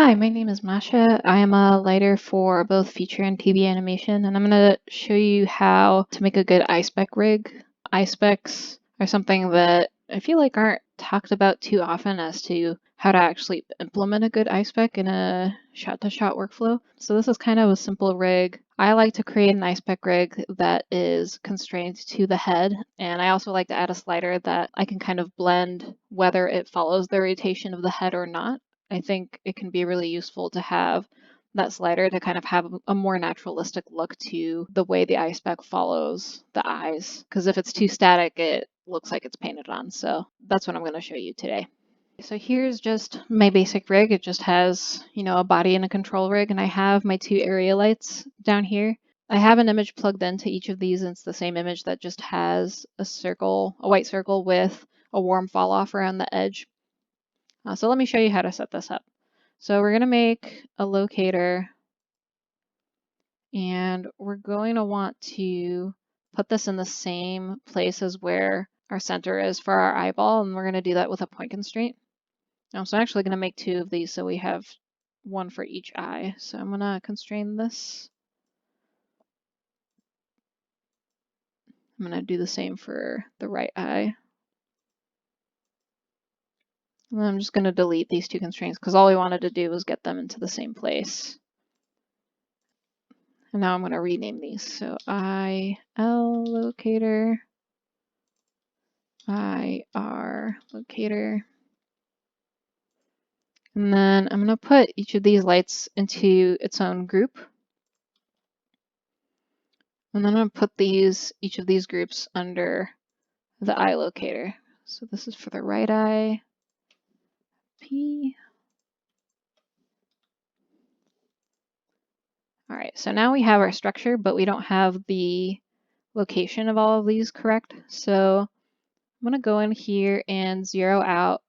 Hi, my name is Masha. I am a lighter for both feature and TV animation, and I'm going to show you how to make a good iSpec rig. iSpecs are something that I feel like aren't talked about too often as to how to actually implement a good iSpec in a shot-to-shot workflow. So this is kind of a simple rig. I like to create an iSpec rig that is constrained to the head, and I also like to add a slider that I can kind of blend whether it follows the rotation of the head or not. I think it can be really useful to have that slider to kind of have a more naturalistic look to the way the eye spec follows the eyes. Because if it's too static, it looks like it's painted on. So that's what I'm going to show you today. So here's just my basic rig. It just has, a body and a control rig, and I have my two area lights down here. I have an image plugged into each of these, and it's the same image that just has a circle, a white circle with a warm fall off around the edge. So let me show you how to set this up. So we're going to make a locator, and we're going to want to put this in the same place as where our center is for our eyeball, and we're going to do that with a point constraint. So I'm actually going to make two of these so we have one for each eye. So I'm going to constrain this. I'm going to do the same for the right eye. And I'm just going to delete these two constraints because all we wanted to do was get them into the same place. And now I'm going to rename these. So IL locator, IR locator. And then I'm going to put each of these lights into its own group. And then I'm going to put each of these groups under the eye locator. So this is for the right eye, P. All right, so now we have our structure, but we don't have the location of all of these correct. So I'm going to go in here and zero out.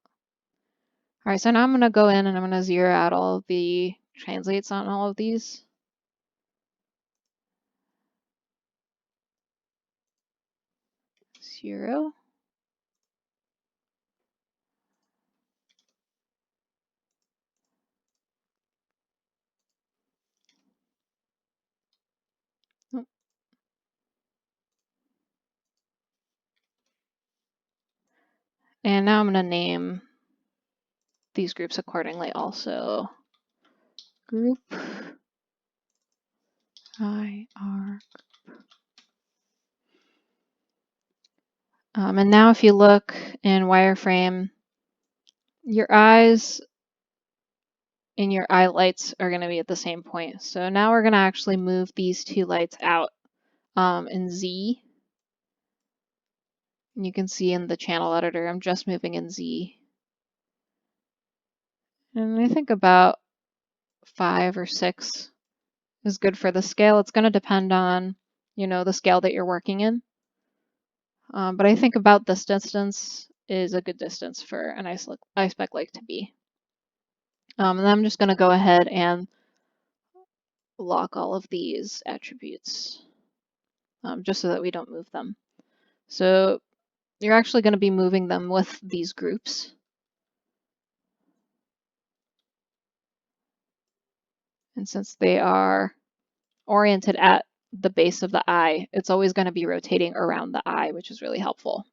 All right, so now I'm going to go in and I'm going to zero out all of the translates on all of these. Zero. Oh. And now I'm going to name these groups accordingly also. Group IR. And now if you look in wireframe, your eyes and your eye lights are going to be at the same point. So now we're going to actually move these two lights out in Z. And you can see in the channel editor, I'm just moving in Z. And I think about 5 or 6 is good for the scale. It's going to depend on, the scale that you're working in. But I think about this distance is a good distance for an iSpec light to be. And then I'm just going to go ahead and lock all of these attributes just so that we don't move them. So you're actually going to be moving them with these groups. And since they are oriented at the base of the eye, it's always going to be rotating around the eye, which is really helpful.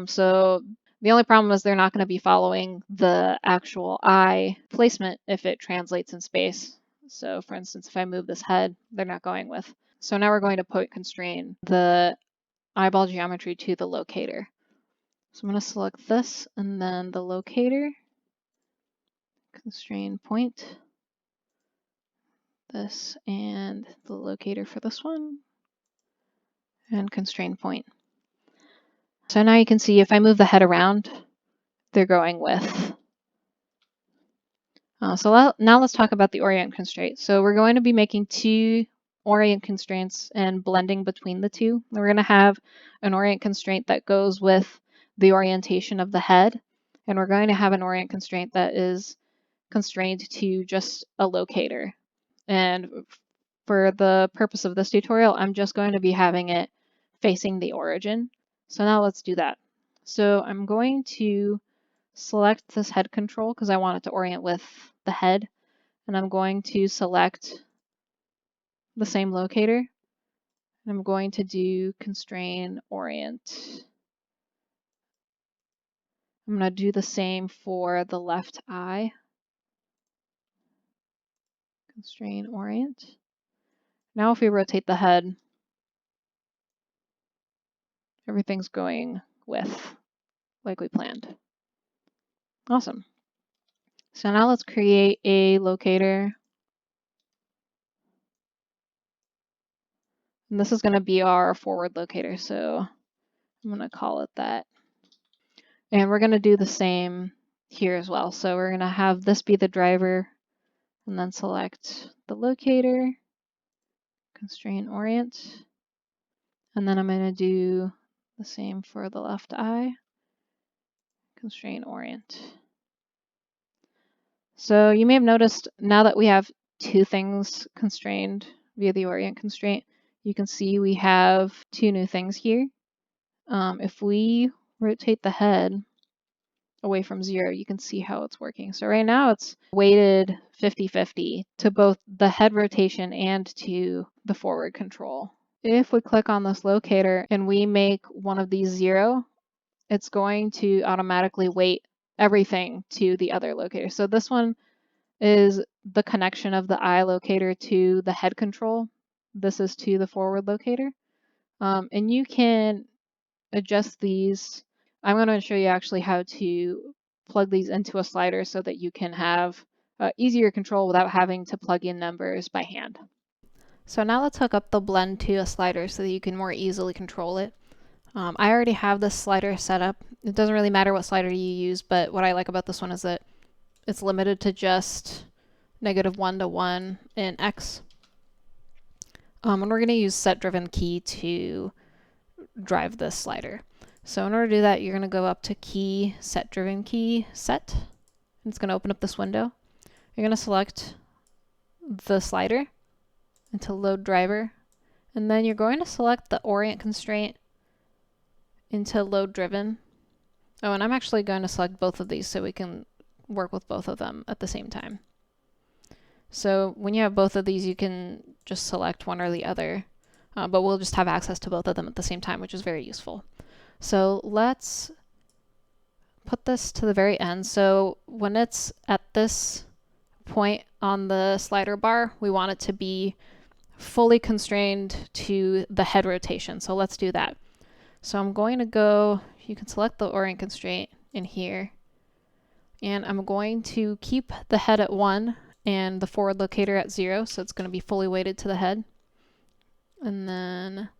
So the only problem is they're not going to be following the actual eye placement if it translates in space. So for instance, if I move this head, they're not going with. So now we're going to point constrain the eyeball geometry to the locator. So I'm going to select this and then the locator, constrain point, this and the locator for this one, and constrain point. So now you can see if I move the head around, they're going with. So now let's talk about the orient constraint. So we're going to be making two orient constraints and blending between the two. We're going to have an orient constraint that goes with the orientation of the head, and we're going to have an orient constraint that is constrained to just a locator. And for the purpose of this tutorial, I'm just going to be having it facing the origin. So now let's do that. So I'm going to select this head control because I want it to orient with the head, and I'm going to select the same locator, and I'm going to do constrain orient. I'm going to do the same for the left eye. Constrain orient. Now if we rotate the head, everything's going with like we planned. Awesome. So now let's create a locator. And this is going to be our forward locator, so I'm going to call it that. And we're going to do the same here as well. So we're going to have this be the driver, and then select the locator, constrain orient, and then I'm going to do the same for the left eye, constrain orient. So you may have noticed now that we have two things constrained via the orient constraint, you can see we have two new things here. If we rotate the head away from 0, you can see how it's working. So right now it's weighted 50-50 to both the head rotation and to the forward control. If we click on this locator and we make one of these 0, it's going to automatically weight everything to the other locator. So this one is the connection of the eye locator to the head control. This is to the forward locator. And you can adjust these. I'm going to show you actually how to plug these into a slider so that you can have easier control without having to plug in numbers by hand. So now let's hook up the blend to a slider so that you can more easily control it. I already have this slider set up. It doesn't really matter what slider you use, but what I like about this one is that it's limited to just -1 to 1 in X. And we're going to use set driven key to drive this slider. So in order to do that, you're going to go up to key, set driven key, set. And it's going to open up this window. You're going to select the slider into load driver. And then you're going to select the orient constraint into load driven. Oh, and I'm actually going to select both of these so we can work with both of them at the same time. So when you have both of these, you can just select one or the other, but we'll just have access to both of them at the same time, which is very useful. So let's put this to the very end. So when it's at this point on the slider bar, we want it to be fully constrained to the head rotation. So let's do that. So I'm going to go, you can select the orient constraint in here, and I'm going to keep the head at 1 and the forward locator at 0, so it's going to be fully weighted to the head. And then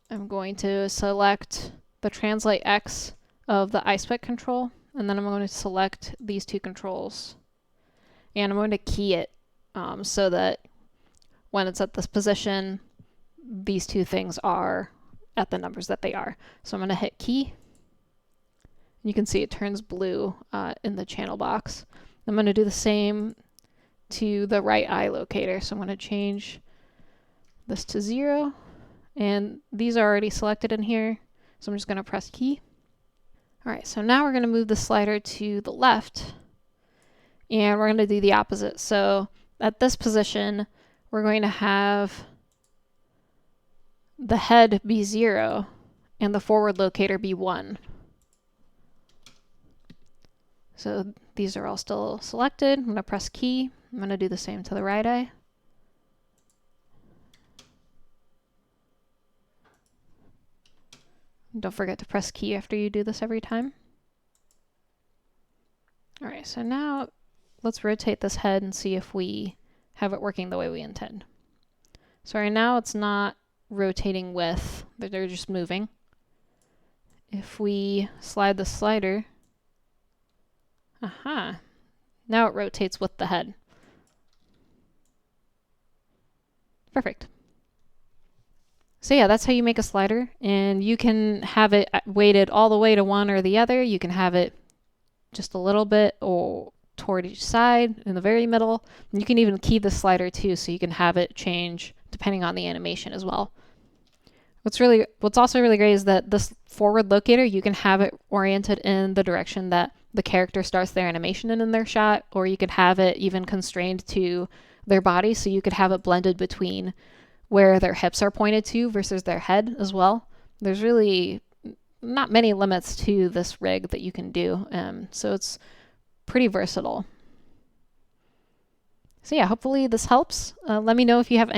I'm going to select the translate X of the iSpec control, and then I'm going to select these two controls. And I'm going to key it so that when it's at this position, these two things are at the numbers that they are. So I'm going to hit key. You can see it turns blue in the channel box. I'm going to do the same to the right eye locator. So I'm going to change this to 0. And these are already selected in here. So I'm just going to press key. All right, so now we're going to move the slider to the left. And we're going to do the opposite. So at this position, we're going to have the head be 0 and the forward locator be 1. So these are all still selected. I'm going to press key. I'm going to do the same to the right eye. Don't forget to press key after you do this every time. All right, so now let's rotate this head and see if we have it working the way we intend. So right now it's not rotating with, they're just moving. If we slide the slider, aha, now it rotates with the head. Perfect. So yeah, that's how you make a slider, and you can have it weighted all the way to one or the other. You can have it just a little bit or toward each side in the very middle. And you can even key the slider too, so you can have it change depending on the animation as well. What's also really great is that this forward locator, you can have it oriented in the direction that the character starts their animation in their shot, or you could have it even constrained to their body, so you could have it blended between where their hips are pointed to versus their head as well. There's really not many limits to this rig that you can do, so it's pretty versatile. So yeah, hopefully this helps. Let me know if you have